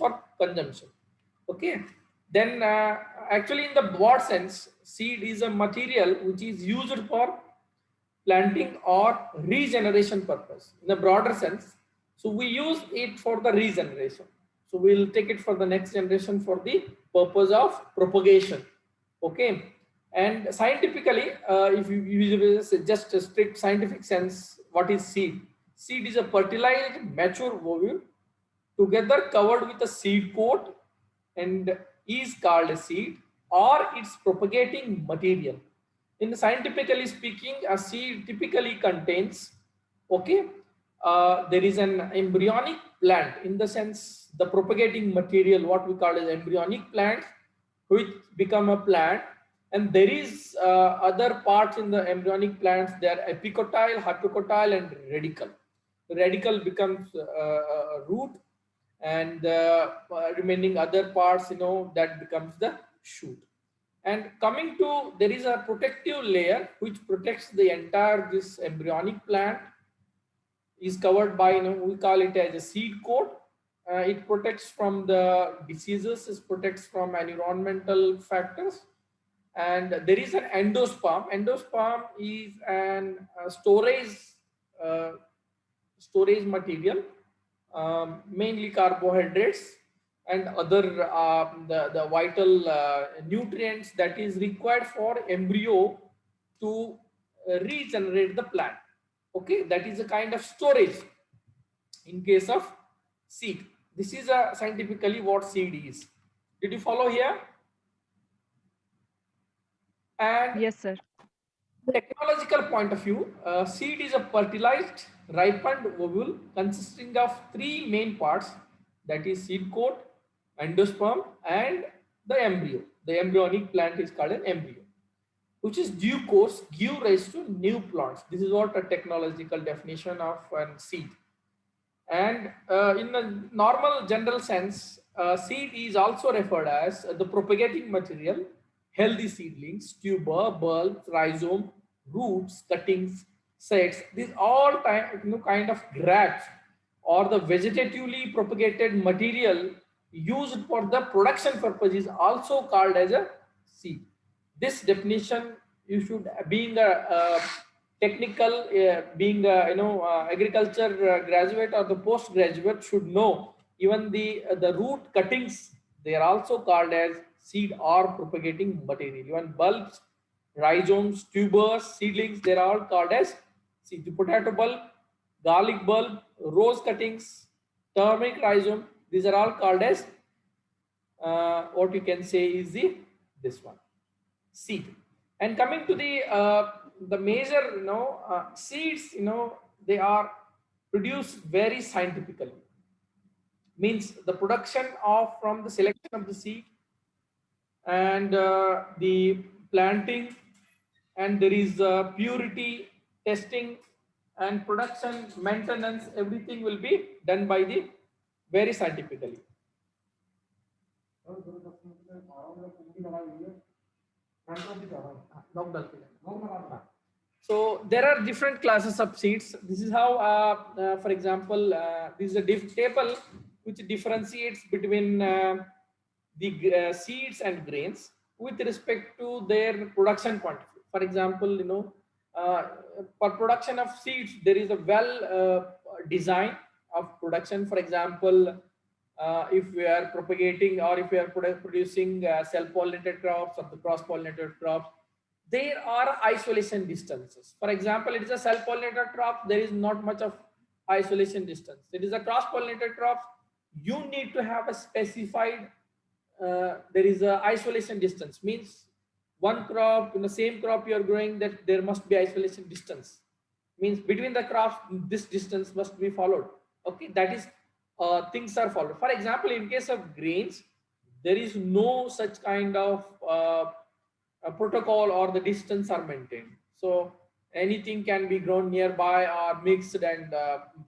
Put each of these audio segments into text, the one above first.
for consumption. Okay. Then actually in the broad sense, seed is a material which is used for planting or regeneration purpose in a broader sense. So we use it for the regeneration. So we'll take it for the next generation for the purpose of propagation. Okay. And scientifically, if you use just a strict scientific sense, what is seed? Seed is a fertilized mature ovule together covered with a seed coat and is called a seed or its propagating material. In scientifically speaking, a seed typically contains, okay, there is an embryonic plant, in the sense the propagating material, what we call as embryonic plant, which become a plant, and there is other parts in the embryonic plants. They are epicotyle, hypocotyle, and radicle. The radicle becomes a root, and remaining other parts, that becomes the shoot. And coming to, there is a protective layer which protects the entire this embryonic plant, is covered by, we call it as a seed coat. It protects from the diseases, it protects from environmental factors. And there is an endosperm. Endosperm is an uh, storage material, mainly carbohydrates and other the vital nutrients that is required for embryo to regenerate the plant. Okay, that is a kind of storage in case of seed. This is scientifically what seed is. Did you follow here? And Yes, sir. technological point of view, seed is a fertilized, ripened ovule consisting of three main parts, that is seed coat, endosperm, and the embryo. The embryonic plant is called an embryo, which is due course give rise to new plants. This is what a technological definition of a seed. And in a normal general sense, seed is also referred as the propagating material, healthy seedlings, tuber, bulbs, rhizome, roots, cuttings, sets. These all kind of grafts or the vegetatively propagated material used for the production purpose is also called as a seed. This definition, you should, being a technical, being a, agriculture graduate or the postgraduate, should know even the root cuttings, they are also called as seed or propagating material. Even bulbs, rhizomes, tubers, seedlings, they are all called as seed. The potato bulb, garlic bulb, rose cuttings, turmeric rhizome, these are all called as what you can say is the this one seed. And coming to the major, seeds, they are produced very scientifically. Means the production of, from the selection of the seed, and the planting, and there is purity testing and production maintenance, everything will be done by the very scientifically. So there are different classes of seeds. This is how, for example, this is a table which differentiates between the seeds and grains with respect to their production point of view. For example, uh, for production of seeds, there is a well design of production. For example, if we are propagating or if we are producing self-pollinated crops or the cross-pollinated crops, there are isolation distances. For example, it is a self-pollinated crop, there is not much of isolation distance. It is a cross-pollinated crop, you need to have a specified, there is a isolation distance. Means one crop, in the same crop you are growing, that there must be isolation distance. Means between the crops, this distance must be followed. Okay, that is, things are followed. For example, in case of grains, there is no such kind of protocol or the distance are maintained. So anything can be grown nearby or mixed and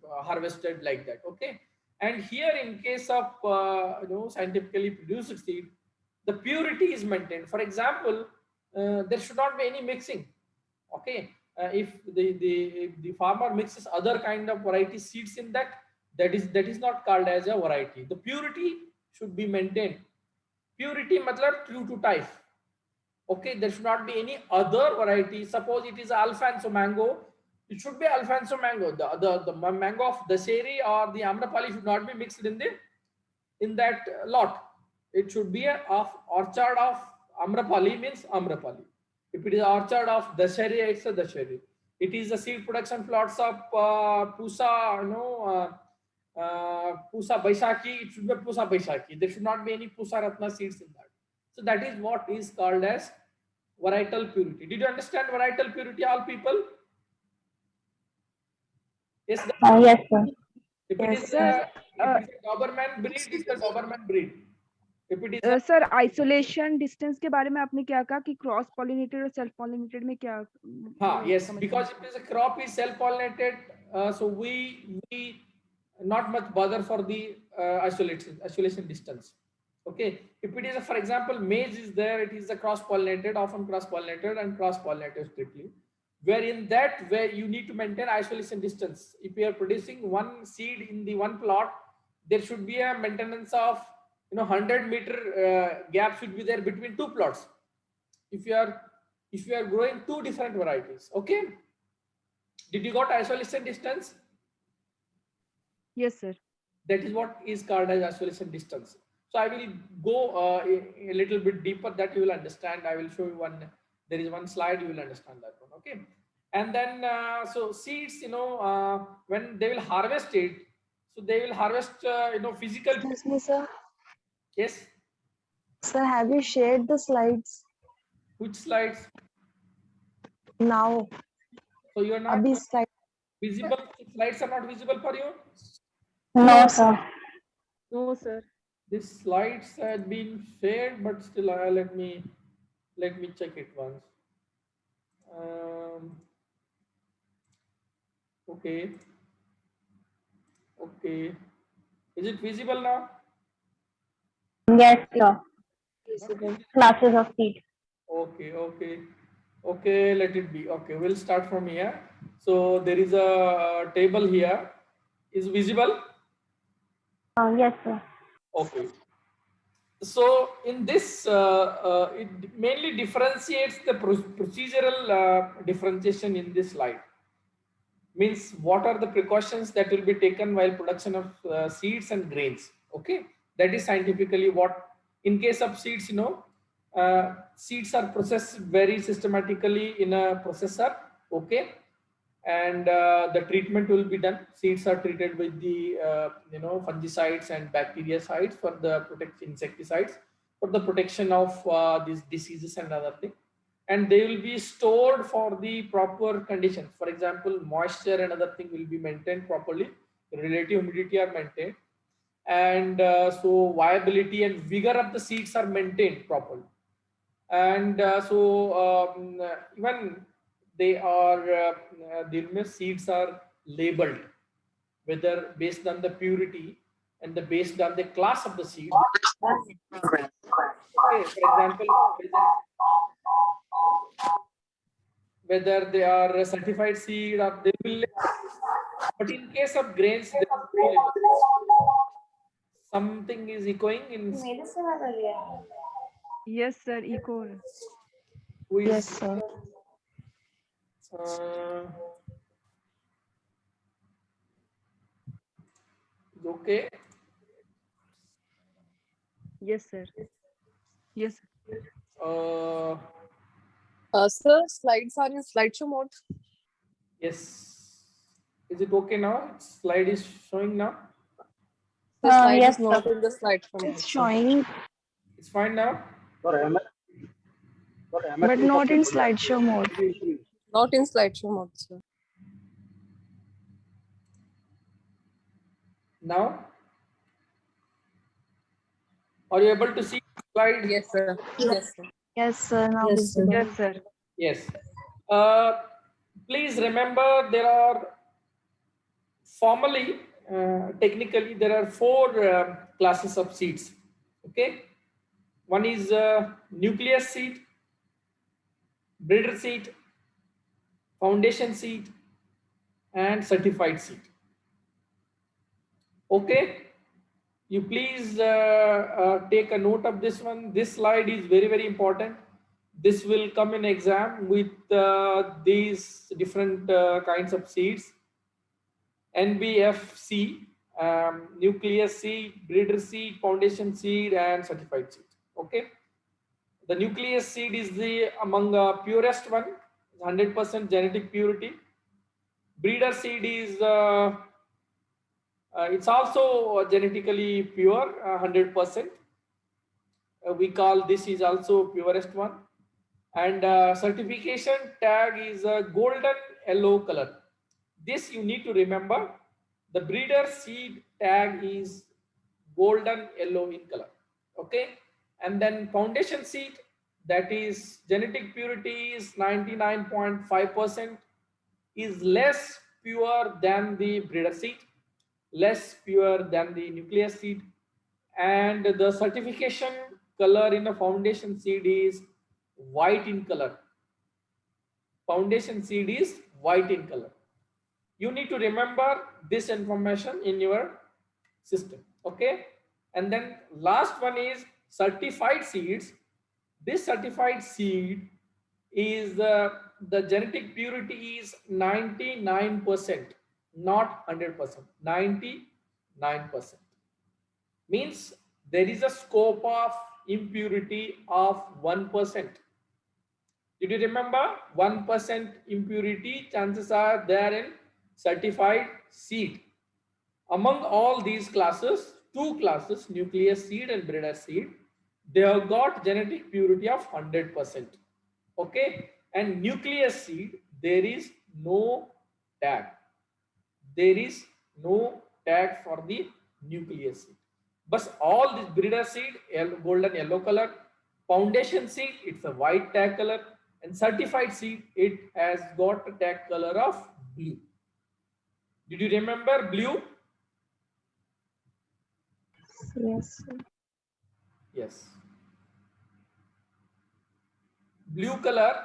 harvested like that. Okay. And here in case of scientifically produced seed, the purity is maintained. For example, there should not be any mixing. Okay. If the farmer mixes other kind of variety seeds in that, that is not called as a variety. The purity should be maintained. Purity matlab true to type. Okay, there should not be any other variety. Suppose it is Alfonso mango, it should be Alfonso mango. The mango of Dasheri or the Amrapali should not be mixed in that lot. It should be of orchard of Amrapali means Amrapali. If it is orchard of Dasheri, it's a Dasheri. It is the seed production plots of Pusa, Pusa Baisakhi. It should be Pusa Baisakhi. There should not be any Pusa Ratna seeds in that. So that is what is called as varietal purity. Did you understand varietal purity, all people? Yes. Yes, sir. If it is Sir, a Doberman breed, it's a Doberman breed. If it is a sir isolation distance के बारे में आपने क्या कहा कि cross pollinated और self pollinated में क्या yes, because if it is a crop is self-pollinated, so we not much bother for the isolation distance. Okay, if it is a, for example, maize is there, it is a cross-pollinated, often cross-pollinated and cross-pollinated strictly. Where in that, where you need to maintain isolation distance. If you are producing one seed in the one plot, there should be a maintenance of 100-meter gap should be there between two plots. If you are growing two different varieties, okay. Did you got isolation distance? Yes, sir. That is what is called as isolation distance. So I will go a little bit deeper, that you will understand. I will show you one. There is one slide, you will understand that one. Okay. And then so seeds, when they will harvest it, so they will harvest physical. Excuse me, sir. Yes. Sir, have you shared the slides? Which slides? Now. So you are not Abhi slide. visible. Slides are not visible for you. No, sir. No, sir. This slides had been shared, but still let me check it once. Okay. Okay. Is it visible now? Yes, sir. Classes of seed. Okay, let it be. Okay, we'll start from here. So there is a table here. Is visible? Yes, sir. Okay. So in this, it mainly differentiates the procedural differentiation in this slide. Means what are the precautions that will be taken while production of seeds and grains. Okay, that is scientifically what. In case of seeds, seeds are processed very systematically in a processor. Okay, and the treatment will be done. Seeds are treated with the fungicides and bactericides for the insecticides for the protection of these diseases and other things, and they will be stored for the proper conditions. For example, moisture and other thing will be maintained properly, relative humidity are maintained, and so viability and vigor of the seeds are maintained properly. And even they are the seeds are labeled, whether based on the purity and based on the class of the seed. Okay, for example, whether they are certified seed or they will. But in case of grains, there is no label. Something is echoing in. Yes, sir. Eco. Who is, Yes, sir. Okay. Yes, sir. Yes. Sir, slides are in slideshow mode. Yes. Is it okay now? Slide is showing now. The slide yes, is not sir. in the slideshow mode. It's showing, It's fine now. but not in slideshow mode. Not in slideshow mode, sir. Now, are you able to see slide? Yes, sir. Yes, sir. Yes, sir. Now Yes, visible. Yes, sir. Yes. Please remember there are formally, technically, there are four classes of seeds. Okay. One is nucleus seed, breeder seed, foundation seed, and certified seed. Okay. you please take a note of this one. This slide is very, very important. This will come in exam with these different kinds of seeds. NBFC, nucleus seed, breeder seed, foundation seed, and certified seed. Okay. The nucleus seed is the among purest one, 100% genetic purity. Breeder seed is it's also genetically pure, 100%. We call this is also purest one. And certification tag is a golden yellow color. This you need to remember. The breeder seed tag is golden yellow in color. Okay. And then foundation seed, that is genetic purity is 99.5%, is less pure than the breeder seed, less pure than the nucleus seed. And the certification color in a foundation seed is white in color. Foundation seed is white in color. You need to remember this information in your system. Okay. And then last one is certified seeds. This certified seed is the genetic purity is 99%, not 100%, 99%. Means there is a scope of impurity of 1%. Did you remember? 1% impurity chances are there in certified seed. Among all these classes, two classes, nucleus seed and breeder seed, they have got genetic purity of 100%. Okay. And nucleus seed, there is no tag. There is no tag for the nucleus seed. But all this breeder seed, golden yellow color, foundation seed, it's a white tag color, and certified seed, it has got a tag color of blue. Did you remember blue? Yes, sir. Yes. Blue color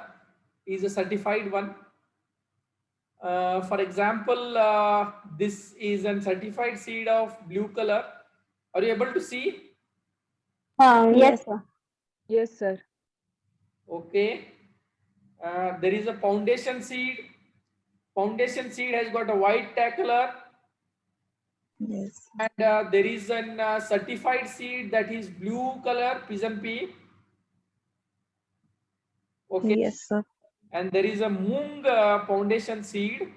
is a certified one. For example, this is a certified seed of blue color. Are you able to see? Yes, sir. Yes, sir. Okay. There is a foundation seed. Foundation seed has got a white tag color. Yes. And there is a certified seed that is blue color, pigeon pea. Okay. Yes, sir. And there is a Moong foundation seed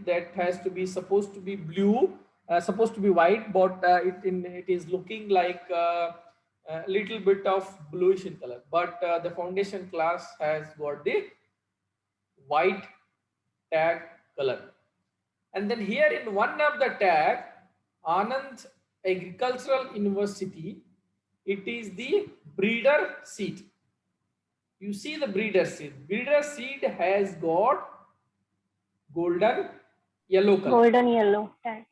that has to be supposed to be blue, supposed to be white, but it is looking like a little bit of bluish in color. But the foundation class has got the white tag color. And then here in one of the tag, Anand Agricultural University, it is the breeder seed. You see the breeder seed. Breeder seed has got golden yellow color. Golden yellow tag.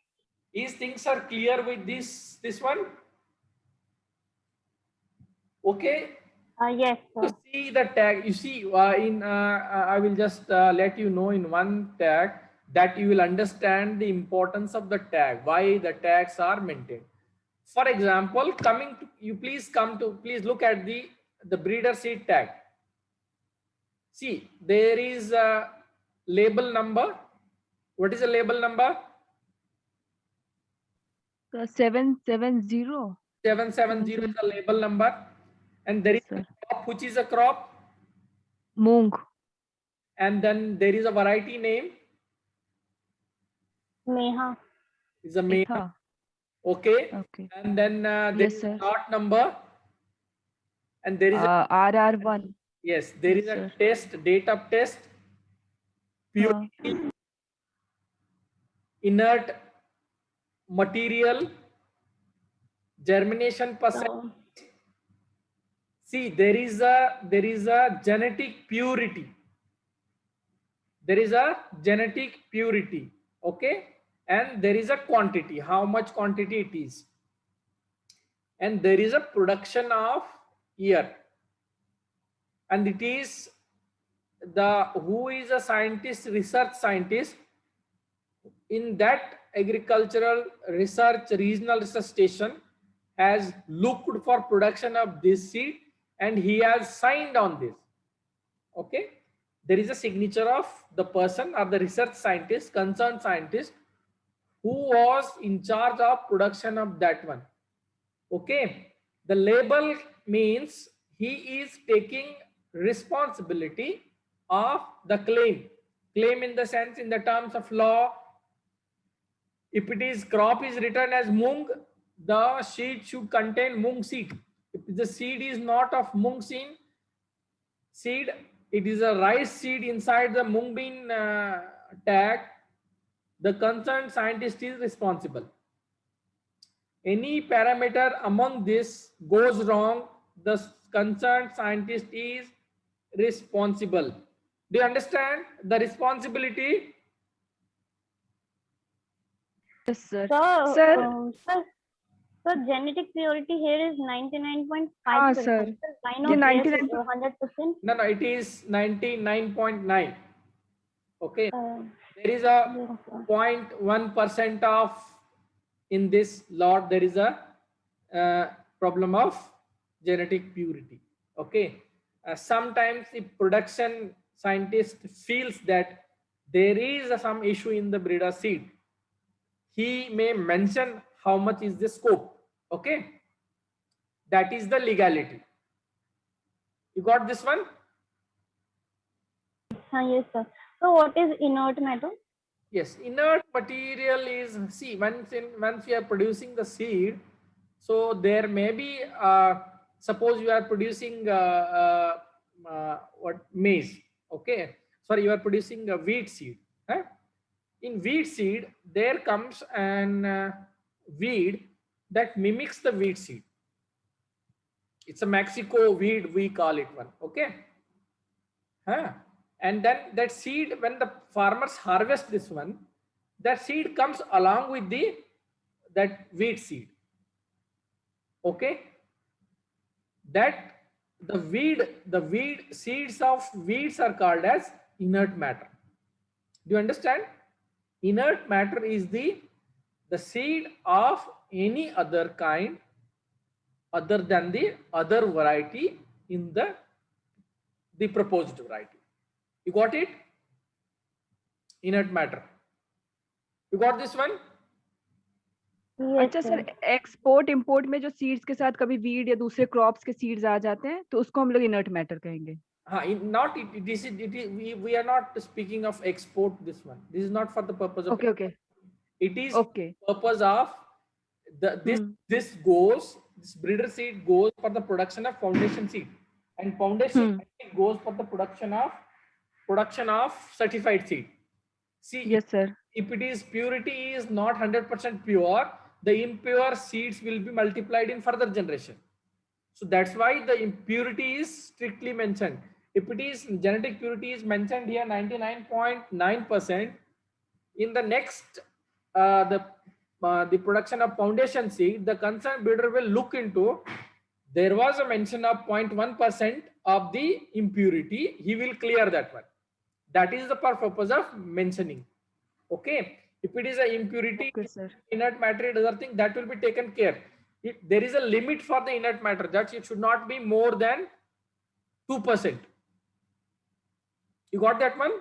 These things are clear with this one. Okay. Yes, To sir. see the tag, you see I will just let you know in one tag that you will understand the importance of the tag, why the tags are maintained. For example, please look at the breeder seed tag. See, there is a label number. What is the label number? 770. 770 is the label number. And there is a crop, which is a crop. Moong. And then there is a variety name. Meha. Is a main. Etha. Okay. Okay. And then there Yes, is sir. a lot number. And there is a, RR1. yes, there is Yes, a sir. test, date of test, purity, inert material, germination percent. So, See, there is a genetic purity. There is a genetic purity. Okay. And there is a quantity, how much quantity it is. And there is a production of year. And it is who is a scientist, research scientist, in that Agricultural Research Regional Research Station has looked for production of this seed and he has signed on this. Okay, there is a signature of the person or the research scientist, concerned scientist, who was in charge of production of that one. Okay, the label means he is taking responsibility of the claim. Claim in the sense, in the terms of law, if it is crop is written as mung, the seed should contain mung seed. If the seed is not of mung seed, it is a rice seed inside the mung bean tag, the concerned scientist is responsible. Any parameter among this goes wrong, the concerned scientist is responsible. Do you understand the responsibility? Yes, sir. So, Sir, so genetic purity here is 99.5%. हाँ, sir. Why ये not 99 100%? No, it is 99.9. Okay, Uh, there is a yes, sir. 0.1% of, in this lot there is a problem of genetic purity. Okay, sometimes the production scientist feels that there is some issue in the breeder seed, he may mention how much is the scope. Okay, that is the legality. You got this one? Yes, sir. So what is inert matter? Yes, inert material is, see, once you are producing the seed, so there may be, suppose you are producing what, maize. Okay, sorry, you are producing a wheat seed. Huh? In wheat seed, there comes an weed that mimics the wheat seed. It's a Mexico weed, we call it one. Okay. Huh? And then that seed, when the farmers harvest this one, that seed comes along with that wheat seed. Okay. That the weed seeds of weeds are called as inert matter. Do you understand? Inert matter is the seed of any other kind other than the other variety in the proposed variety. You got it? Inert matter. You got this one? Yes, अच्छा sir. Sir, export import में जो seeds के साथ कभी weed या दूसरे crops के seeds आ जाते हैं तो उसको हम लोग इनर्ट मैटर कहेंगे. Not it is we are not speaking of export. This one, this is not for the purpose of Okay. it is Okay. purpose of this breeder seed goes for the production of foundation seed, and foundation seed goes for the production of certified seed. See, Yes, sir. if it is purity is not 100% pure, the impure seeds will be multiplied in further generation. So that's why the impurity is strictly mentioned. If it is genetic purity is mentioned here 99.9%, in the next the production of foundation seed, the concerned breeder will look into, there was a mention of 0.1% of the impurity, he will clear that one. That is the purpose of mentioning. Okay, if it is an impurity, Okay, sir. inert matter, other thing, that will be taken care. If there is a limit for the inert matter, that it should not be more than 2%. You got that one?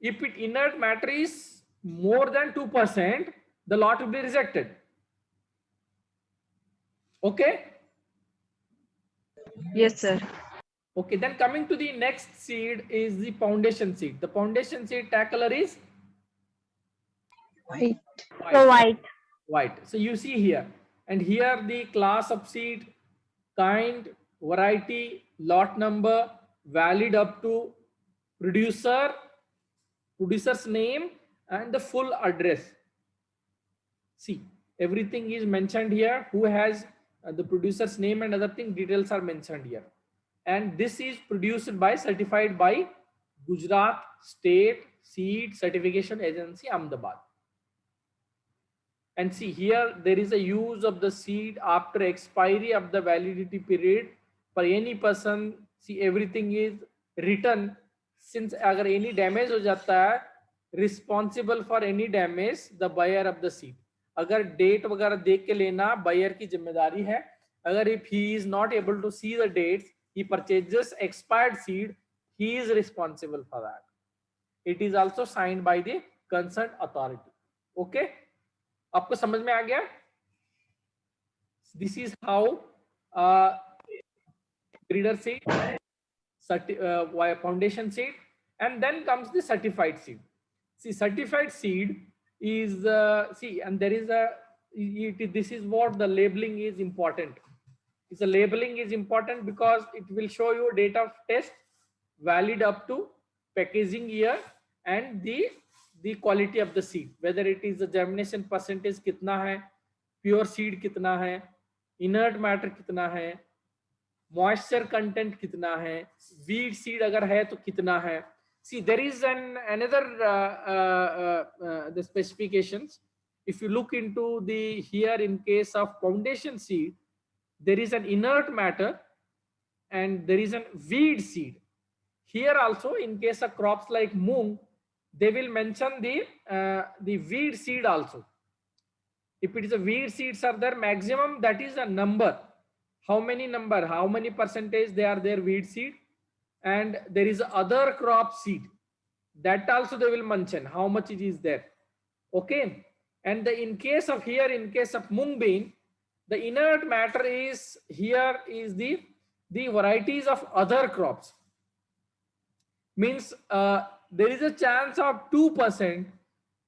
If it inert matter is more than 2%, the lot will be rejected. Okay. Yes, sir. Okay, then coming to the next seed is the foundation seed. The foundation seed tag color is White. So white. So you see here, and here the class of seed, kind, variety, lot number, valid up to producer's name and the full address. See, everything is mentioned here. Who has the producer's name and other thing, details are mentioned here. And this is produced by, certified by Gujarat State Seed Certification Agency, Ahmedabad. And see here, there is a use of the seed after expiry of the validity period for any person. See, everything is written. Since agar any damage ho jata hai, responsible for any damage the buyer of the seed. अगर date वगैरह देख के लेना buyer की जिम्मेदारी है. अगर if he is not able to see the dates, he purchases expired seed, he is responsible for that. It is also signed by the concerned authority. Okay, आपको समझ में आ गया? This is how breeder seed, foundation seed, and then comes the certified seed. See, certified seed is and there is this is what the labeling is important. The labeling is important because it will show you date of test, valid up to packaging year, and the quality of the seed, whether it is the germination percentage कितना है, pure seed कितना है, inert matter कितना है, moisture content कितना है, weed seed अगर है तो कितना है. See, there is another the specifications. If you look into the here in case of foundation seed, there is an inert matter and there is a weed seed. Here also in case of crops like moong, they will mention the weed seed also. If it is a weed seeds are there, maximum that is a number. How many number, how many percentage they are there weed seed, and there is other crop seed. That also they will mention how much it is there. Okay, and in case of here, in case of mung bean, the inert matter is here is the varieties of other crops. Means there is a chance of 2%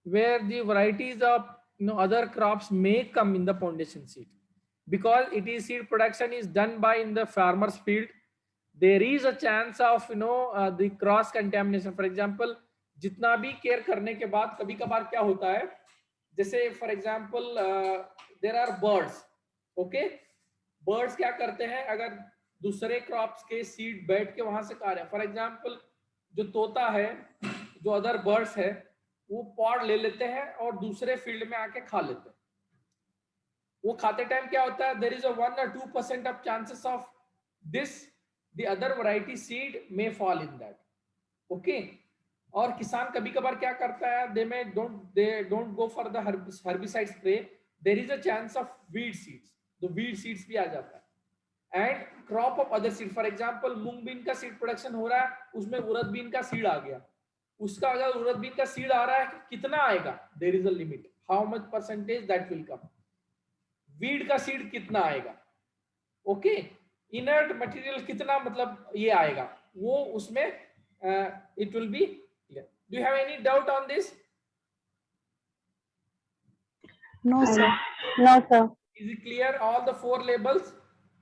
where the varieties of other crops may come in the foundation seed, because it is seed production is done by in the farmer's field. There is a chance of the cross contamination. For example, जितना भी care करने के बाद कभी कभार क्या होता है, जैसे for example there are birds. Okay, birds क्या करते हैं, अगर दूसरे क्रॉप्स के सीड बैठ के वहां से खा रहे हैं, फॉर एग्जाम्पल जो तोता है, जो अदर बर्ड्स है, वो पॉड ले लेते हैं और दूसरे फील्ड में आके खा लेते हैं. वो खाते टाइम क्या होता है, there is a 1 or 2% of chances of this the other variety seed may fall in that. Okay, और किसान कभी कभार क्या करता है, they don't go for the herbicide spray, there is a chance of weed seeds, तो weed seeds भी आ जाता है. And crop of other seed, for example moong bean का सीड प्रोडक्शन हो रहा है, उसमें उड़द बीन का सीड आ गया, उसका अगर उड़द बीन का सीड आ रहा है कितना आएगा, there is a limit, how much percentage that will come. Weed का सीड कितना आएगा. ओके, इनर्ट मटेरियल कितना, मतलब ये आएगा, वो उसमें it will B clear. Do you have any doubt on this? No, sir. No, sir. Is it clear, all the 4 labels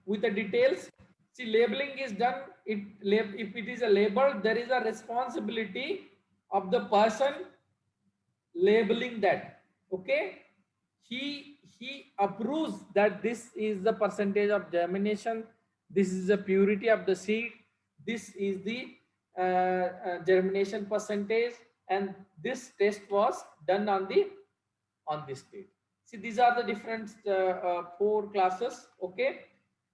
with the details? See, labeling is done, if it is a label, there is a responsibility of the person labeling that. Okay, he approves that this is the percentage of germination, this is the purity of the seed, this is the germination percentage, and this test was done on this date. See, these are the different 4 classes. Okay,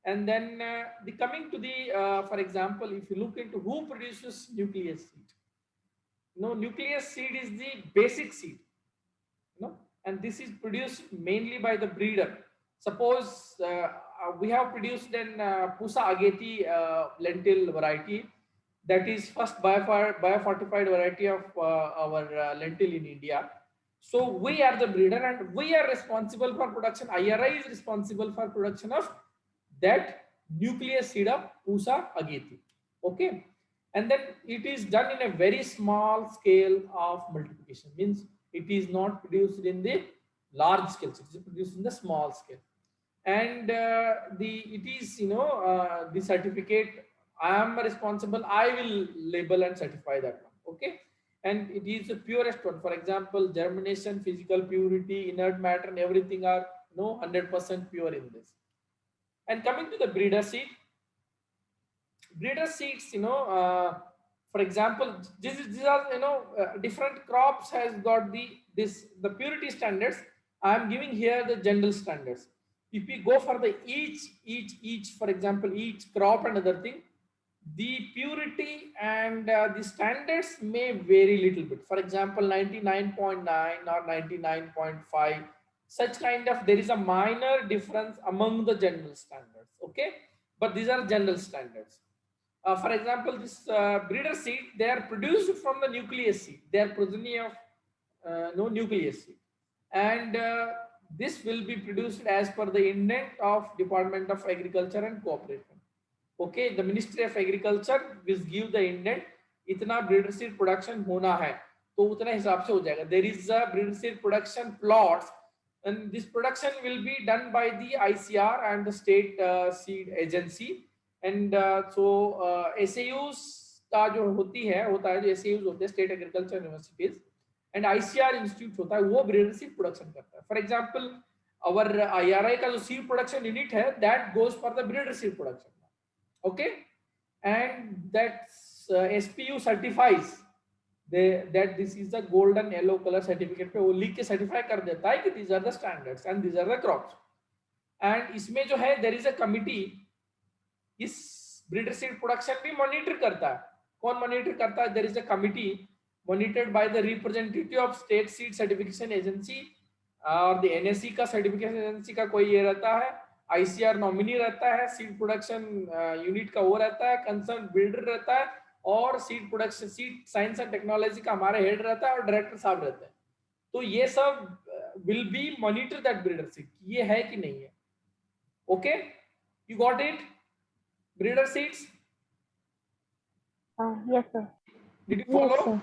and then the coming to the for example, if you look into who produces nucleus seed, nucleus seed is the basic seed, and this is produced mainly by the breeder. Suppose we have produced an Pusa Ageti lentil variety, that is first biofortified variety of our lentil in India. So we are the breeder and we are responsible for production. IRI is responsible for production of that nucleus seed of Pusa Ageti. Okay, and then it is done in a very small scale of multiplication, means it is not produced in the large scale, it is produced in the small scale. And it is the certificate, I am responsible, I will label and certify that one. Okay, and it is the purest one. For example, germination, physical purity, inert matter, and everything are 100% pure in this. And coming to the breeder seed, breeder seeds, for example, these are different crops has got the purity standards. I am giving here the general standards. If we go for the each, for example, each crop and other thing, the purity and the standards may vary little bit. For example, 99.9 or 99.5, such kind of, there is a minor difference among the general standards. Okay, but these are general standards. For example, this breeder seed, they are produced from the nucleus seed. They are progeny of no nucleus seed, and this will be produced as per the intent of Department of Agriculture and Cooperation. Okay, the Ministry of Agriculture will give the indent, इतना breeder seed production होना है, तो उतना हिसाब से हो जाएगा. There is a breeder seed production plots, and this production will be done by the ICR and the state seed agency. And so SAUs का जो होता है जो SAUs होते हैं, State Agriculture Universities, and ICR Institute होता है, वो breeder seed production करता है. For example, our IRI का जो seed production unit है, that goes for the breeder seed production. Okay, and that SPU certifies that this is the golden yellow color certificate पे वो लिख के certify कर देता है कि these are the standards and these are the crops. And इसमें जो है there is a committee, इस breeder seed production भी monitor करता है. कौन monitor करता है? There is a committee monitored by the representative of state seed certification agency और the NSE का certification agency का कोई ये रहता है, ICR नॉमिनी रहता है, सीड प्रोडक्शन यूनिट का वो रहता है, कंसर्न बिल्डर रहता है, और seed production seed science and technology का हमारे हेड रहता है और डायरेक्टर साहब रहते हैं. तो ये सब will be monitor that breeder seed, ये है कि नहीं है. Okay, you got it? Breeder seeds. Yes, sir. Did you follow? Yes, sir.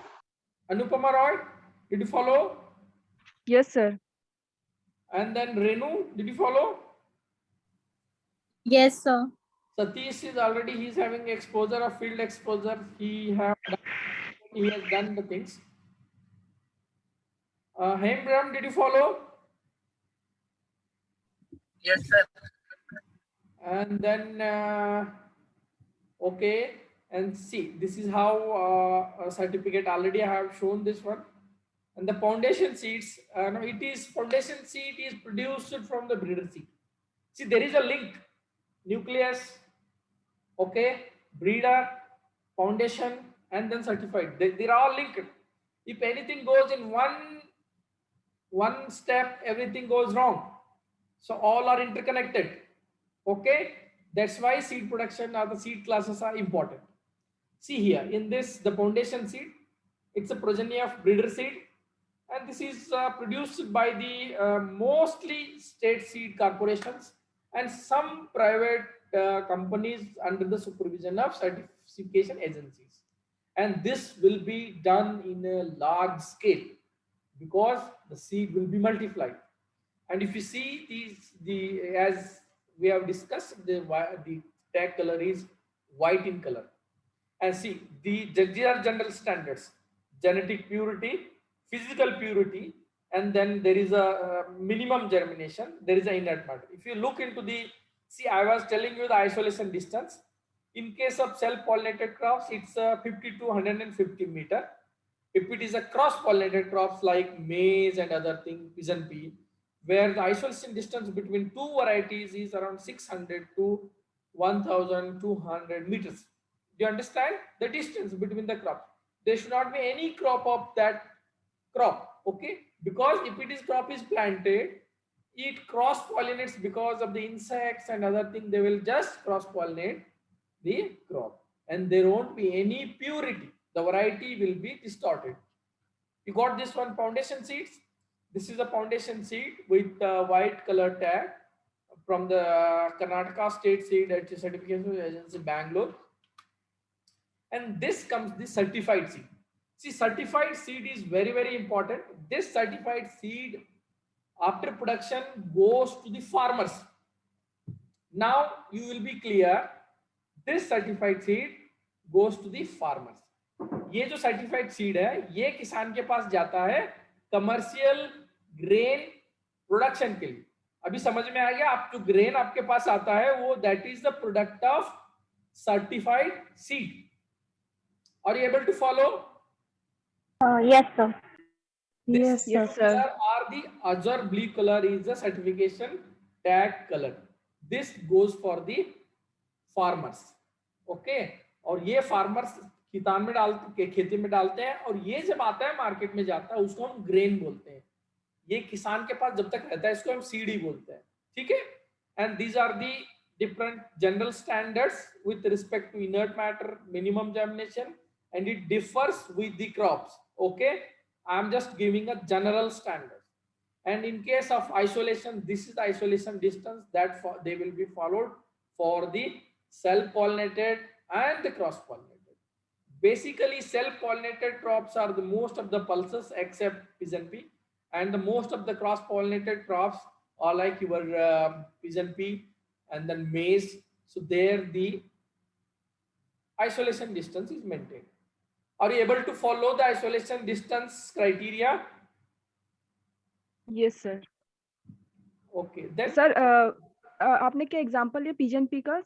Anupama Roy, did you follow? Yes, sir. And then Renu, did you follow? Yes, sir. Satish is already, he's having exposure of field exposure. He has done the things. Hembram, did you follow? Yes, sir. And then okay, and see, this is how a certificate, already I have shown this one. And the foundation seeds, no, it is foundation seed is produced from the breeder seed. See, there is a link. Nucleus, okay, breeder, foundation, and then certified. They're all linked. If anything goes in one step, everything goes wrong. So all are interconnected. Okay, that's why seed production or the seed classes are important. See here, in this, the foundation seed, it's a progeny of breeder seed, and this is produced by the mostly state seed corporations and some private companies under the supervision of certification agencies. And this will be done in a large scale because the seed will be multiplied. And if you see these, as we have discussed, the tag color is white in color. And see, these are general standards: genetic purity, physical purity, and then there is a minimum germination, there is an inert matter. If you look into the, see, I was telling you the isolation distance. In case of self-pollinated crops, it's 50 to 150 meter. If it is a cross-pollinated crops like maize and other things, pigeon pea, where the isolation distance between two varieties is around 600 to 1200 meters. Do you understand the distance between the crops? There should not be any crop of that crop, okay? Because if it is crop is planted, it cross pollinates because of the insects and other things. They will just cross pollinate the crop, and there won't be any purity. The variety will be distorted. You got this one, foundation seeds. This is a foundation seed with white color tag from the Karnataka State Seed Certification Agency, Bangalore. And this comes the certified seed. See, certified seed is very, very important. This certified seed after production goes to the farmers. Now you will be clear, this certified seed goes to the farmers. ये जो certified seed है, ये किसान के पास जाता है commercial grain production के लिए. अभी समझ में आ गया? आप जो grain आपके पास आता है वो that is the product of certified seed. Are you able to follow? Yes, sir. Yes, This yes, color sir. or the azure blue color is the certification tag color. This goes for the farmers. Okay. और ये farmers किसान में डालते, खेती में डालते हैं, और ये जब आता है मार्केट में जाता है उसको हम ग्रेन बोलते हैं। ये किसान के पास जब तक रहता है इसको हम सीड ही बोलते हैं, ठीक है। And these are the different general standards with respect to inert matter, minimum germination, and it differs with the crops. Okay, I am just giving a general standard. And in case of isolation, this is the isolation distance that they will be followed for the self pollinated and the cross pollinated. Basically self pollinated crops are the most of the pulses except pigeon pea, and the most of the cross pollinated crops are like your pigeon pea and then maize. So there the isolation distance is maintained. Are you able to follow the isolation distance criteria? Yes sir. Okay, then sir आपने क्या example लिया pigeon P का?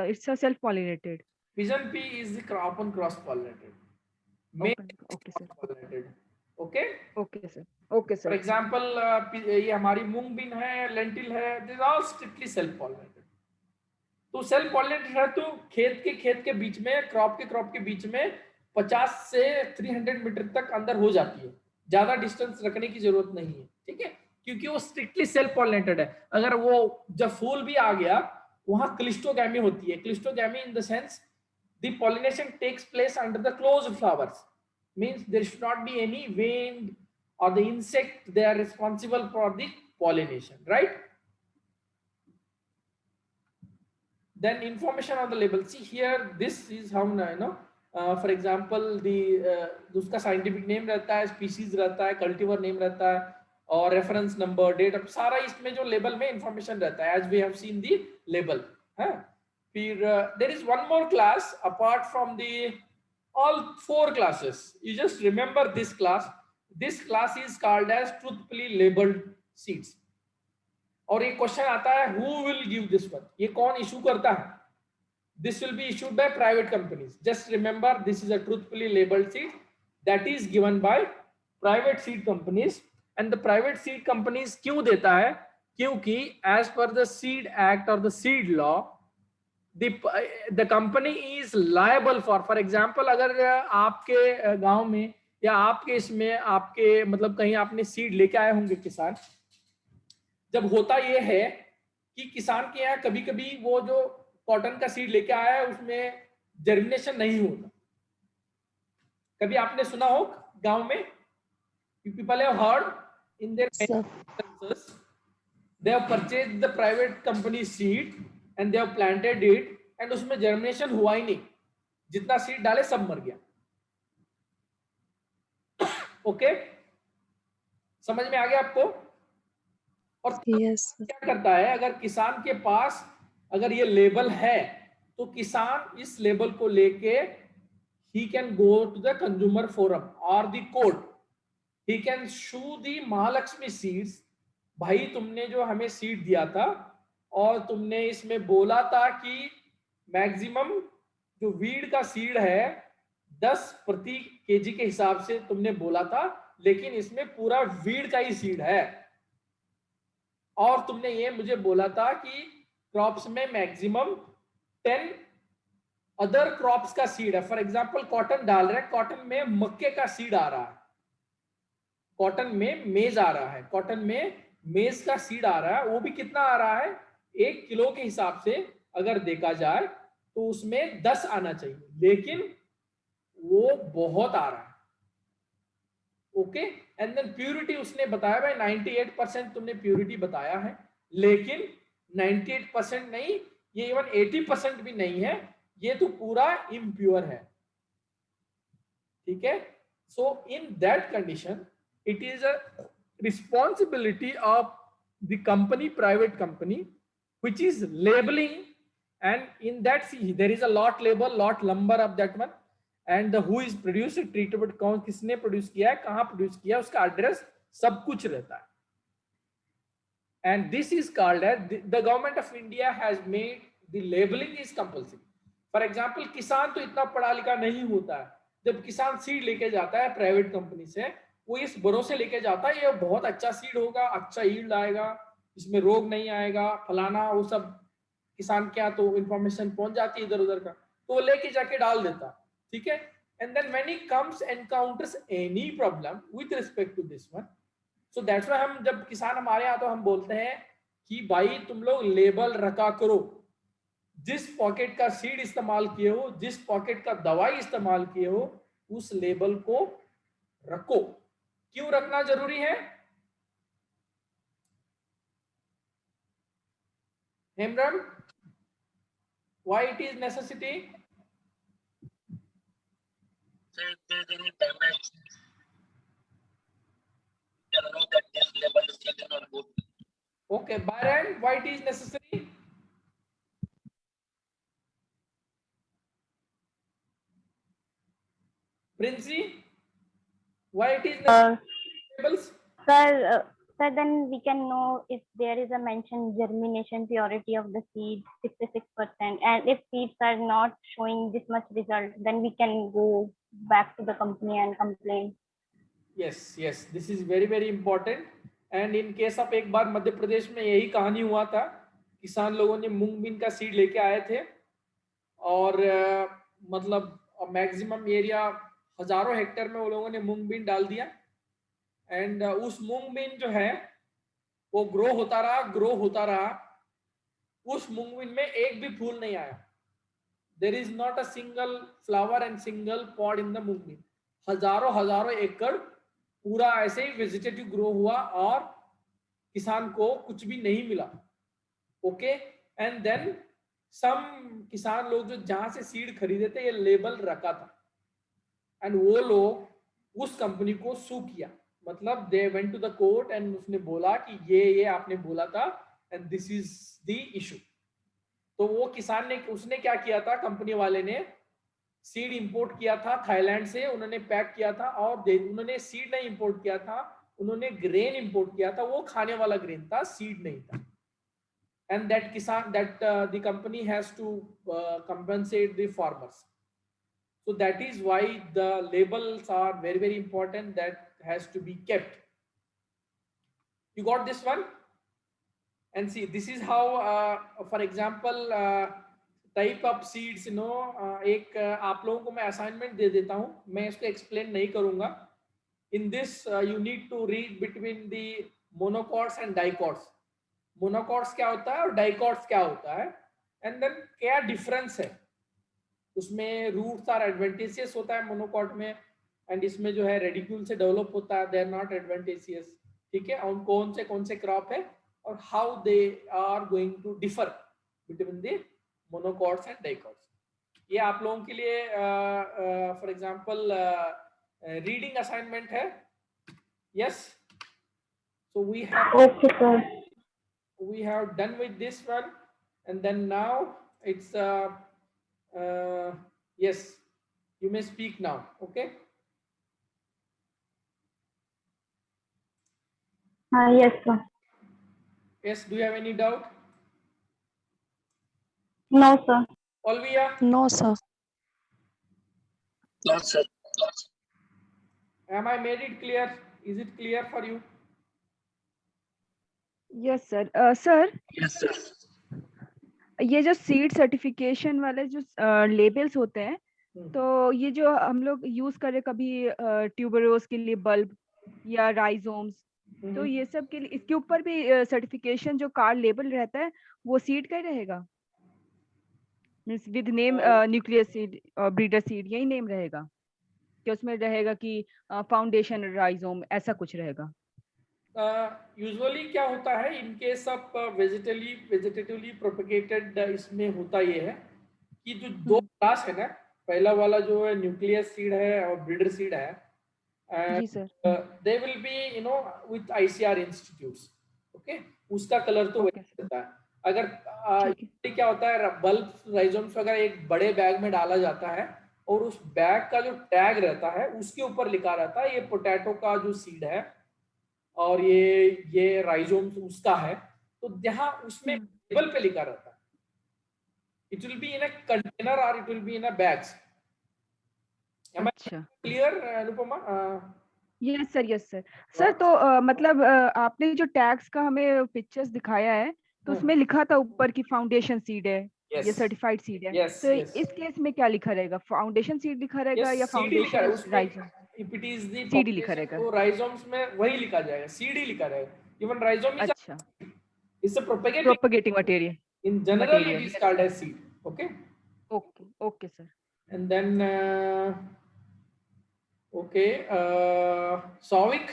It's a self pollinated. pigeon pea is the crop on cross pollinated. Maize okay is sir. cross pollinated. Okay. Okay sir. Okay For sir. example, ये हमारी मूंग been है, lentil है, this all strictly self pollinated. तो self pollinated है तो खेत के बीच में, क्रॉप के बीच में 50 से 300 मीटर तक अंदर हो जाती है, ज्यादा डिस्टेंस रखने की जरूरत नहीं है, ठीक है, क्योंकि वो स्ट्रिक्टली सेल्फ पॉलिनेटेड है। अगर वो जब फूल भी आ गया, वहां क्लिस्टोगैमी होती है। Cleistogamy in the sense the pollination takes place under the closed flowers, means there should not be any wind or the insect they are responsible for the pollination, right? Then information on the label, see here, this is how for example the उसका scientific name रहता है, species रहता है, cultivar name रहता है, और reference number, date of, सारा इसमें जो label में information रहता है, as we have seen the label है। फिर there is one more class apart from the all 4 classes, you just remember this class. This class is called as truthfully labeled seeds. और ये question आता है, who will give this one? ये कौन issue करता है? This will be issued by private companies. Just remember, this is a truthfully labeled seed that is given by private seed companies. And the private seed companies क्यों देता है? क्योंकि as per the Seed Act or the seed law, the company is liable for example, अगर आपके गांव में या आपके इसमें आपके मतलब कहीं आपने सीड लेके आए होंगे किसान, जब होता ये है कि किसान के यहाँ कभी कभी वो जो कॉटन का सीड लेके आया है उसमें जर्मिनेशन नहीं होता। कभी आपने सुना हो गांव में, people have heard in their instances they have purchased the private company seed and they have planted it and उसमें जर्मिनेशन हुआ ही नहीं, जितना सीड डाले सब मर गया। ओके, समझ में आ गया आपको? और Yes. क्या करता है, अगर किसान के पास अगर ये लेबल है तो किसान इस लेबल को लेके he can go to the consumer forum or the court, he can sue the Mahalakshmi seeds, भाई तुमने जो हमें सीड दिया था और तुमने इसमें बोला था कि मैक्सिमम जो वीड का सीड है 10 प्रति केजी के हिसाब से तुमने बोला था, लेकिन इसमें पूरा वीड का ही सीड है, और तुमने ये मुझे बोला था कि क्रॉप्स में मैक्सिमम 10 अदर क्रॉप्स का सीड है। फॉर एग्जांपल कॉटन डाल रहे हैं, कॉटन में मक्के का सीड आ रहा है, कॉटन में मेज आ रहा है, कॉटन में मेज का सीड आ रहा है, वो भी कितना आ रहा है, 1 किलो के हिसाब से अगर देखा जाए तो उसमें 10 आना चाहिए, लेकिन वो बहुत आ रहा है। ओके, एंड देन प्यूरिटी उसने बताया भाई 98% तुमने प्यूरिटी बताया है, लेकिन 98% नहीं, ये इवन 80% भी नहीं है, ये तो पूरा इम्प्योर है, ठीक है। So in that condition it is a responsibility of the company, private company, which is labeling, and in that see there is a lot label, lot number of that one, and the who is produced, treated, कौन किसने produce किया है, कहाँ produce किया है, उसका address सब कुछ रहता है। and this is called as the government of India has made the labeling is compulsory. For example, किसान तो इतना पढ़ा लिखा नहीं होता है, जब किसान सीड लेके जाता है प्राइवेट कंपनी से, वो इस भरोसे लेके जाता है ये बहुत अच्छा सीड होगा, अच्छा यील्ड आएगा, इसमें रोग नहीं आएगा, फलाना वो सब किसान क्या तो इंफॉर्मेशन पहुंच जाती है इधर उधर का, तो वो लेके जाके डाल देता, ठीक है। And then when he comes encounters any problem with respect to this one, so that's why हम जब किसान हमारे यहाँ तो हम बोलते हैं कि भाई तुम लोग लेबल रखा करो, जिस पॉकेट का सीड इस्तेमाल किए हो, जिस पॉकेट का दवाई इस्तेमाल किए हो, उस लेबल को रखो। क्यों रखना जरूरी है? Hembram, why it is necessity? So if there is any damage, you can know that this label is taken on board. Okay, Byron, why it is necessary? Princey, why it is necessary? Labels? Sir, then we can know if there is a mentioned germination purity of the seed 66%, and if seeds are not showing this much result, then we can go back to the company and complain. Yes, yes, this is very very important. And in case of एक बार मध्य प्रदेश में यही कहानी हुआ था, किसान लोगों ने मूंग bean का सीड लेके आए थे और मतलब मैक्सिमम एरिया हजारों हेक्टेयर में वो लोगों ने मूंग बीन डाल दिया। एंड उस मूंग बीन जो है वो ग्रो होता रहा, उस मूंग बीन में एक भी फूल नहीं आया। There is not a single flower and single pod in the moong bean. हजारों एकड़ पूरा ऐसे ही वेजिटेटिव ग्रो हुआ और किसान को कुछ भी नहीं मिला। ओके, एंड देन सम किसान लोग जो जहां से सीड खरीदे थे, ये लेबल रखा था एंड वो लोग उस कंपनी को सू किया, मतलब they went to the court and उसने बोला कि ये आपने बोला था and this is the issue. तो वो किसान ने उसने क्या किया था, कंपनी वाले ने सीड इंपोर्ट किया था थाईलैंड से, उन्होंने पैक किया था और उन्होंने सीड नहीं इंपोर्ट किया था, उन्होंने ग्रेन इंपोर्ट किया था, वो खाने वाला ग्रेन था, सीड नहीं था। एंड दैट किसान that the company has to compensate the farmers. So that is why the labels are very very important, that has to be kept. You got this one? And see, this is how for example type of seeds, you know, एक आप लोगों को मैं assignment दे देता हूं, मैं इसको explain नहीं करूंगा। In this you need to read between the monocots and dicots. Monocots क्या होता है और डाइकॉट्स क्या होता है, एंड देन क्या डिफरेंस है उसमें। रूट्स आर एडवेंटेशियस होता है मोनोकॉट में, एंड इसमें जो है रेडिक्यूल से डेवलप होता है, दे आर नॉट एडवेंटेशियस, ठीक है। और कौन से क्रॉप है और how they are going to differ between the monocots and dicots. ये आप लोगों के लिए फॉर एग्जांपल रीडिंग असाइनमेंट है। Yes, so we have Okay, sir. we have done with this one, and then now it's yes, you may speak now. Okay, Yes, sir. yes, do you have any doubt? No, sir. Olvia, No, sir. No, sir. am I made it clear? Is it clear for you? Yes sir. Sir, Yes, sir. ये जो seed certification वाले जो labels होते हैं, तो ये जो हम लोग यूज करें कभी ट्यूबरोज के लिए बल्ब या राइजोम्स, तो ये सब के लिए इसके ऊपर भी सर्टिफिकेशन जो कार्ड लेबल रहता है वो सीड का ही रहेगा, means with name nuclear seed और ब्रीडर सीड, यही नेम रहेगा कि उसमें रहेगा कि फाउंडेशन राइजोम, ऐसा कुछ रहेगा? यूजुअली क्या होता है in case of vegetatively propagated, इसमें होता ये है कि जो दो क्लास है ना, पहला वाला जो है न्यूक्लियर सीड है और ब्रीडर सीड है, जी sir. They will be you know with ICR institutes. Okay, उसका कलर तो वही रहता है। अगर क्या होता है, बल्ब राइजोम्स वगैरह एक बड़े बैग में डाला जाता है और उस बैग का जो टैग रहता है उसके ऊपर लिखा रहता है ये पोटैटो का जो सीड है और ये राइजोम्स उसका है, तो जहां उसमें लेबल पे लिखा रहता है, it will be in a container और it will be in a bags. Am I clear, Anupama? Yes sir, yes sir. Sir तो मतलब आपने जो टैग्स का हमें पिक्चर्स दिखाया है, तो उसमें लिखा था ऊपर की फाउंडेशन सीड है ये yes सर्टिफाइड सीड है, yes तो yes इस केस में क्या लिखा रहेगा? फाउंडेशन सीड लिखा रहेगा yes या CD लिखा है फाउंडेशन उसमें, rhizome? if it is the CD लिखा population, रहेगा। तो rhizomes में वही लिखा जाएगा, CD लिखा रहेगा. Even rhizome is अच्छा, a propagating, propagating material, in general it material, is yes called sir. as seed. Okay. Okay okay sir. And then okay, Souvik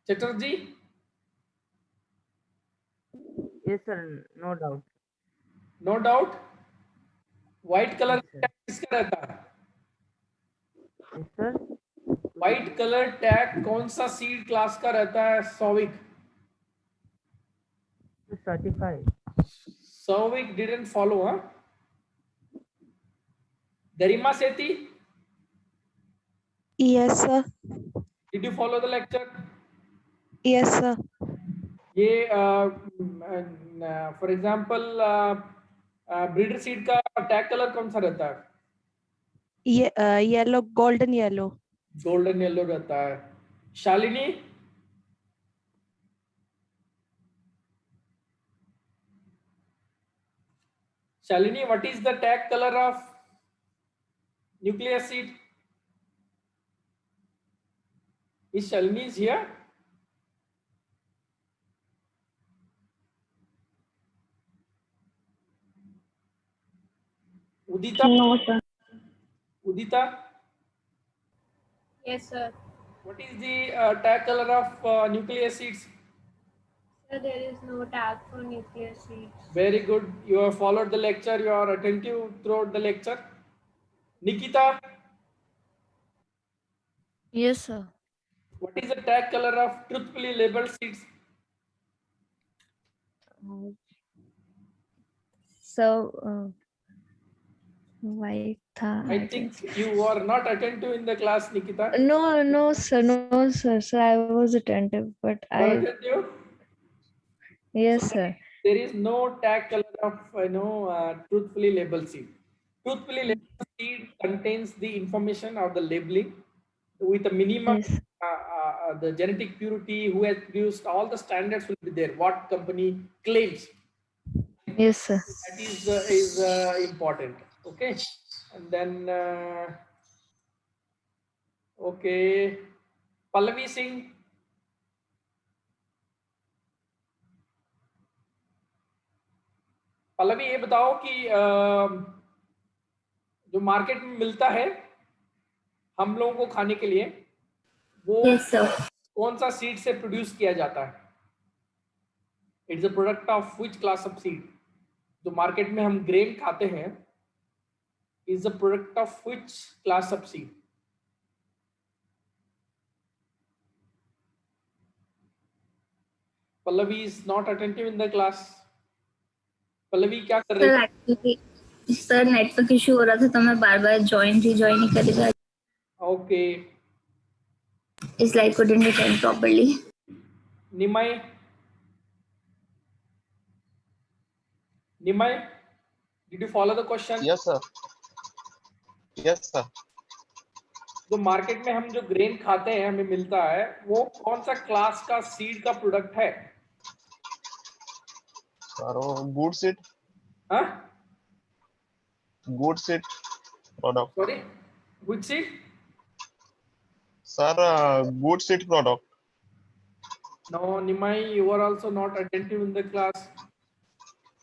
Chatterjee. Yes, sir. No doubt. No doubt. White color Yes, sir. किसका रहता है? Yes, sir. White color tag कौन सा seed class का रहता है Souvik? Certified. Souvik didn't follow, huh? Garima Sethi, Yes, sir. did you follow the lecture? Yes, sir. ये for example breeder seed का टैग कलर कौन सा रहता है? Ye yellow, golden yellow. Golden yellow रहता है. Shalini, Shalini, what is the tag color of nucleus seed? Is Shalini is here? Udita, No, sir. Udita, Yes, sir. what is the tag color of nucleus seeds? Sir, there is no tag for nuclear seeds. Very good. You have followed the lecture. You are attentive throughout the lecture. Nikita, Yes, sir. what is the tag color of truthfully labeled seeds? So, white tha, I think you are not attentive in the class, Nikita. No, sir. No, sir. Sir, I was attentive, but You are attentive? yes, sir. There is no tag color of truthfully labeled seed. Truthfully labeled seed contains the information of the labeling with a minimum Yes. the genetic purity, who has produced, all the standards will be there. What company claims, Yes, sir. that is important. Okay, and then okay, Pallavi Singh. Pallavi ये बताओ कि जो market में मिलता है हम लोगों को खाने के लिए, वो Yes, sir. कौन सा सीड से प्रोड्यूस किया जाता है? It's a product of which class of seed? जो मार्केट में हम ग्रेन खाते हैं, is a product of which class of seed? Pallavi is not attentive in the class. Pallavi क्या कर रही Sir, है? actually, sir, नेटवर्क इशू हो रहा था तो मैं बार-बार ज्वाइन ही कर रही थी. Okay. It's like couldn't attend properly. Nimay, Nimay, did you follow the question? Yes, sir. Yes, sir. जो मार्केट में हम जो ग्रेन खाते हैं हमें मिलता है, वो कौन सा क्लास का सीड का प्रोडक्ट है? Sir, good seed. हाँ? Good seed product. Sorry, which seed? Sir, good seed product. No, Nimai, you are also not attentive in the class.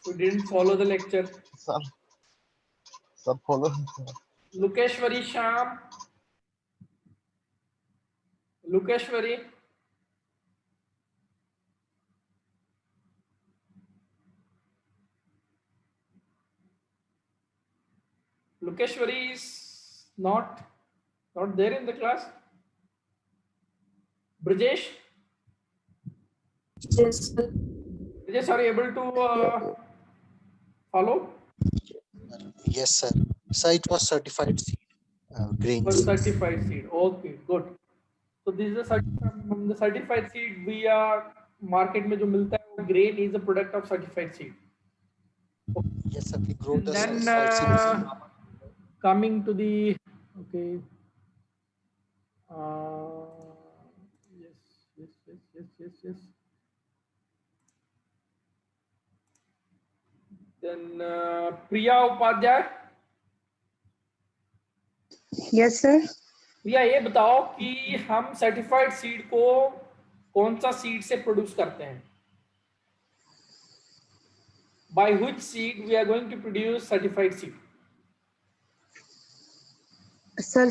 You didn't follow the lecture. Sir, follow. Lukeshwari Sham. Lukeshwari. Lukeshwari is not there in the class. Brajesh. Yes, sir. Brajesh, are you able to follow? Yes, sir. Sir, it was certified seed, grain Was seed. certified seed. Okay, good. So this is the certified seed. We are market में जो मिलता है वो grain is a product of certified seed. Yes, sir. We grow the Then certified seeds. coming to the okay. Yes. Then Priya Upadhyay. Yes, sir. प्रिया ये बताओ कि हम certified seed को कौन सा सीड से प्रोड्यूस करते हैं? By which seed we are going to produce certified seed? Sir,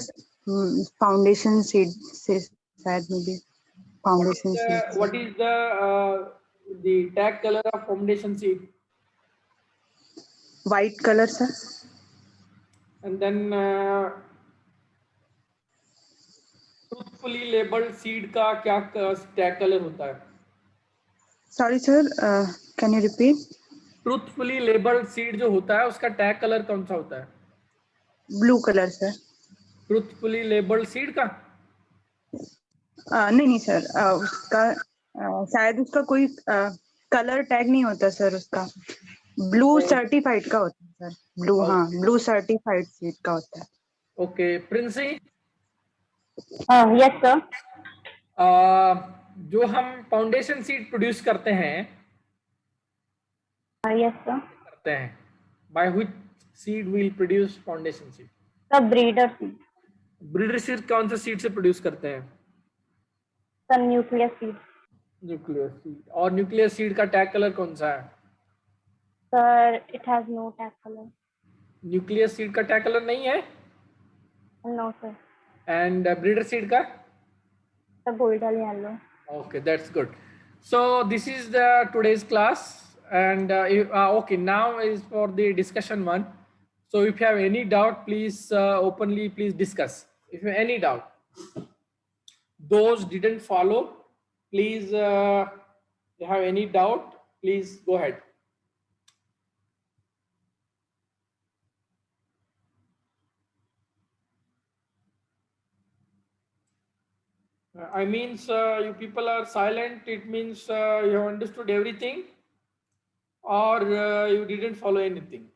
foundation seed से शायद maybe foundation seed. What is the tag color of foundation seed? White color, sir. And then truthfully labeled seed का क्या tag color होता है? Sorry, sir. Can you repeat? Truthfully labeled seed जो होता है उसका tag color कौन सा होता है? Blue color, sir. Truthfully labeled seed का? नहीं सर, उसका शायद उसका कोई कलर टैग नहीं होता सर, उसका ब्लू सर्टिफाइड का होता है सर. ब्लू, हाँ, ब्लू सर्टिफाइड सीड का होता है. ओके, प्रिंसी. Yes sir. जो हम फाउंडेशन सीड प्रोड्यूस करते हैं, यस सर, करते हैं, by which seed will produce foundation seed? Sir breeder seed. Breeder seed कौन सा सीड से प्रोड्यूस करते हैं? Sir nucleus seed. Nucleus seed. और न्यूक्लियस सीड का टैग कलर कौन सा है? Sir it has no tag colour. Nucleus seed का टैग कलर नहीं है? No sir. And breeder seed का? Sir golden yellow. Okay, that's good. So this is the today's class, and okay, now is for the discussion one. So if you have any doubt, please openly please discuss. If you have any doubt, those didn't follow, please if you have any doubt, please go ahead. I means you people are silent. It means you have understood everything, or you didn't follow anything.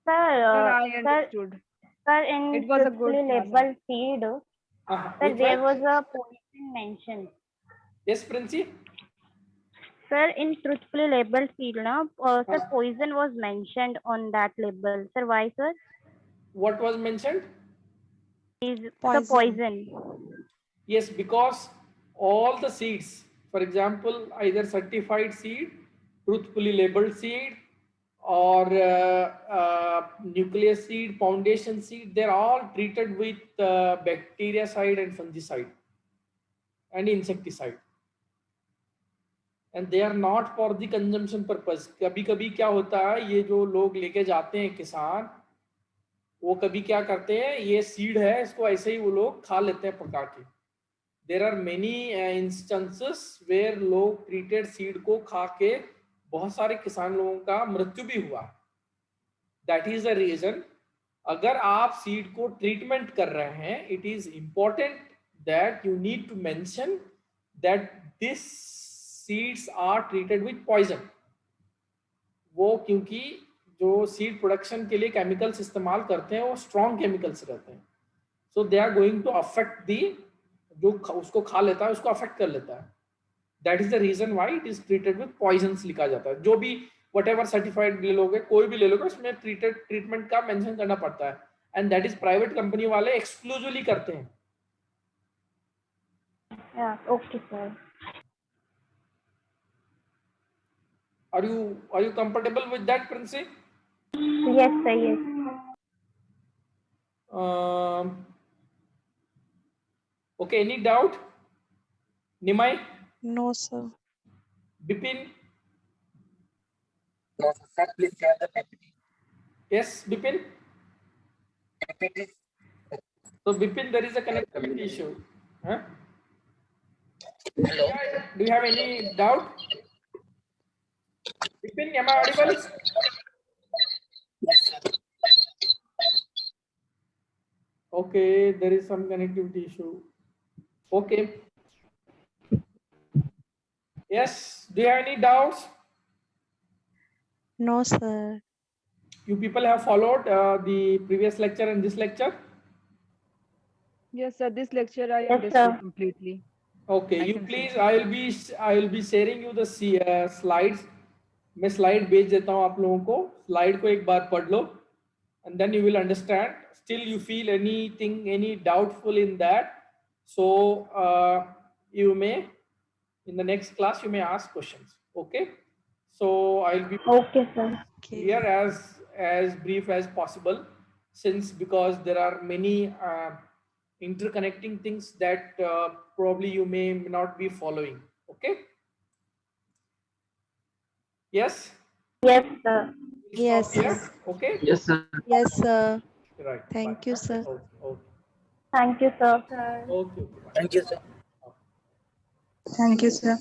Sir, I understood. Sir, in It was a good truthfully labeled seed, sir, there was a poison mentioned. Yes, Princey. Sir, in truthfully labeled seed, sir, poison was mentioned on that label. Sir, why, sir? What was mentioned? Is the poison. Yes, because all the seeds, for example, either certified seed, truthfully labeled seed, or nucleus seed, foundation seed, they're all treated with bactericide and fungicide and insecticide. And they are not for the consumption purpose. कभी-कभी क्या होता है, ये जो लोग लेके जाते हैं किसान, वो कभी क्या करते हैं, ये सीड है, इसको ऐसे ही वो लोग खा लेते हैं पका के. There are many instances where लोग treated seed को खा के बहुत सारे किसान लोगों का मृत्यु भी हुआ. That is the reason, अगर आप सीड को ट्रीटमेंट कर रहे हैं, it is important that you need to mention that this seeds are treated with poison. वो क्योंकि जो सीड प्रोडक्शन के लिए केमिकल्स इस्तेमाल करते हैं वो स्ट्रॉन्ग केमिकल्स रहते हैं. So they are going to affect the, जो उसको खा लेता है उसको अफेक्ट कर लेता है. That is the reason why it is treated with poisons लिखा जाता है. जो भी व्हाटएवर सर्टिफाइड ले लोगे, कोई भी ले लोगे, उसमें ट्रीटमेंट का मेंशन करना पड़ता है. And that is private company वाले एक्सक्लूसिवली करते हैं. Okay sir. Are you comfortable with that, Princey? Yes, sir. Yes. Okay. Any doubt? Nimai? No, sir. Bipin? No, sir, please share the PPT. Yes, Bipin? PPT. So Bipin, there is a connectivity issue. Huh? Hello. Do you have any doubt? Bipin, am I audible? Yes, sir. Okay, there is some connectivity issue. Okay. Yes, do you have any doubts? No, sir. You people have followed the previous lecture and this lecture? Yes, sir. This lecture I Yes, understood sir. completely. Okay, I you can see. please, I will be sharing you the slides. मैं slide भेज देता हूँ आप लोगों को, slide को एक बार पढ़ लो and then you will understand. Still you feel anything, any doubtful in that, so you may, in the next class you may ask questions. Okay, so I'll be Okay, sir. here as brief as possible, since because there are many interconnecting things that probably you may not be following. Okay. Yes. Yes, sir. Yes, Stop here. sir. Okay. Yes, sir. Yes, sir. Right. Thank Bye. you, sir. Okay. Thank you, sir. Okay. Thank you, sir. Thank you, sir.